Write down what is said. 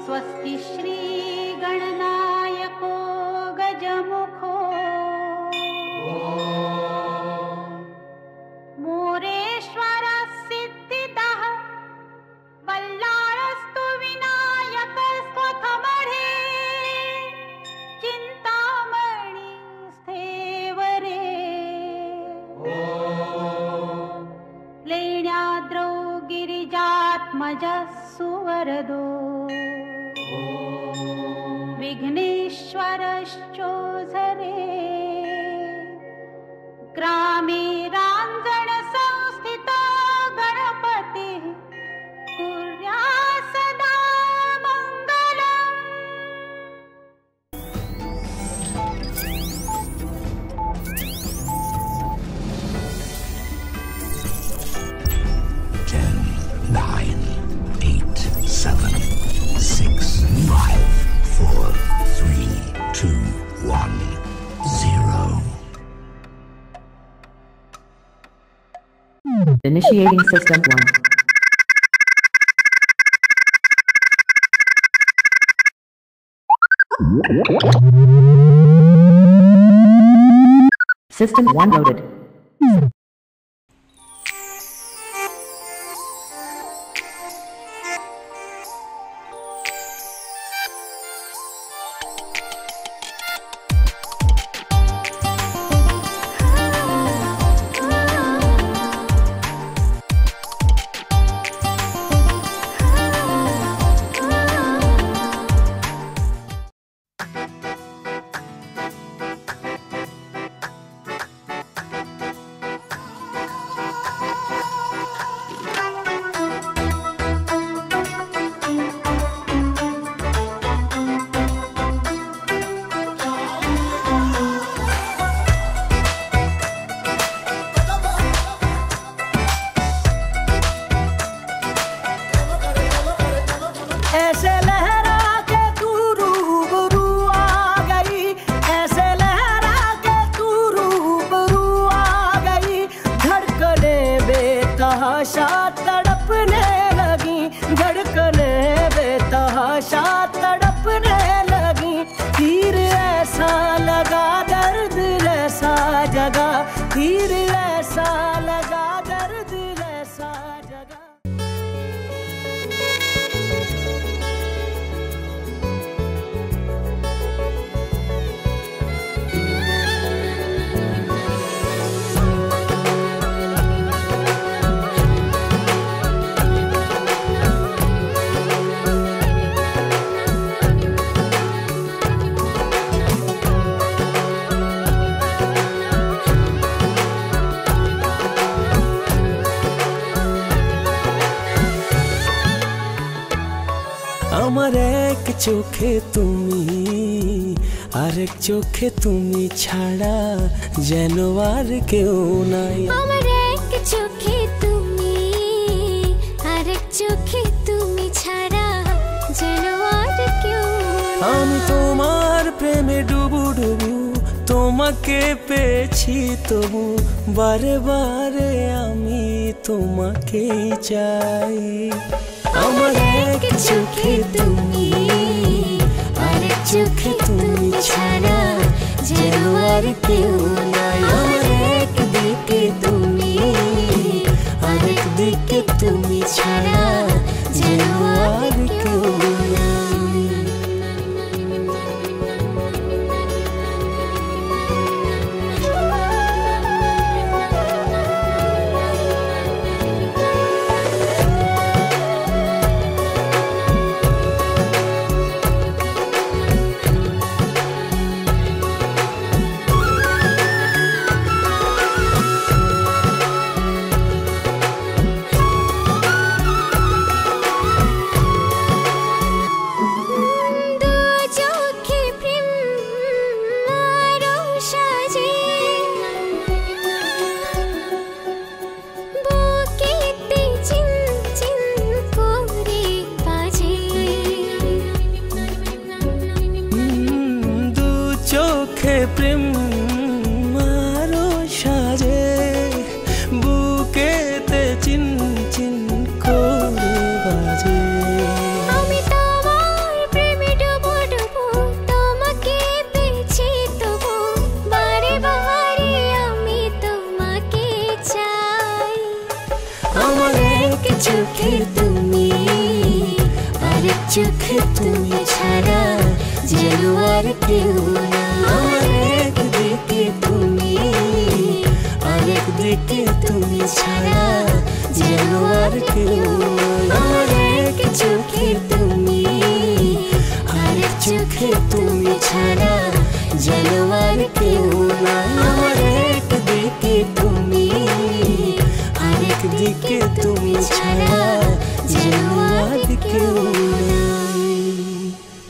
स्वस्ति श्री गणनायको गजमुखो मोरेश्वर सिद्धिदः बल्लारस्तु विनायक स्वथमढे चिन्तामणि स्थेवरे लेण्याद्रौ गिरिजात्मजः सुवरदो विघ्नेश्वरश्चोधरे ग्रामे राञ्जन संस्थितो गणपतिः कुर्यात् सदा मङ्गलम्। 10, 9, 8, 7, 6, 5, 4, 3, 2, 1, 0. Initiating System 1. System 1 loaded. ऐसे लहरा के तू रूबरू आ गई, ऐसे लहरा के तू रूबरू आ गई। धड़कने बेतहाशा तड़पने लगी, धड़कने बेतहाशा तड़पने लगी। तीर ऐसा लगा दर्द ऐसा जगा, तीर ऐसा लगा दर्द ऐसा जगा। আমার এক চোখে তুমি আরেক চোখে তুমি ছাড়া যেন আর কেউ নাই। আমার এক চোখে তুমি আরেক চোখে তুমি ছাড়া যেন আর কেউ নাই। আমি তোমার প্রেমে ডুবু ডুবু, তোমাকে পেয়েছি তবু বারে বারে আমি তোমাকেই চাই। আমার এক চোখে তুমি আরেক চোখে তুমি ছাড়া যেন আর কেউ নাই। আমার এক দিকে তুমি আরেক দিকে তুমি ছাড়া যেন আর কেউ নাই। প্রেম আরো সাজে বুকেতে চিন চিন করে বাজে। আমি তোমার আমার এক চোখে তুমি, আরেক চোখে তুমি ছাড়া যেন আর কেউ না। আমার একদিকে তুমি, আরেক দিকে তুমি ছাড়া যেন আর কেউ না। আমার এক চোখে তুমি, আরেক চোখে তুমি ছাড়া যেন আর কেউ না। আমার একদিকে তুমি, আরেক দিকে তুমি ছাড়া যেন আর কেউ না।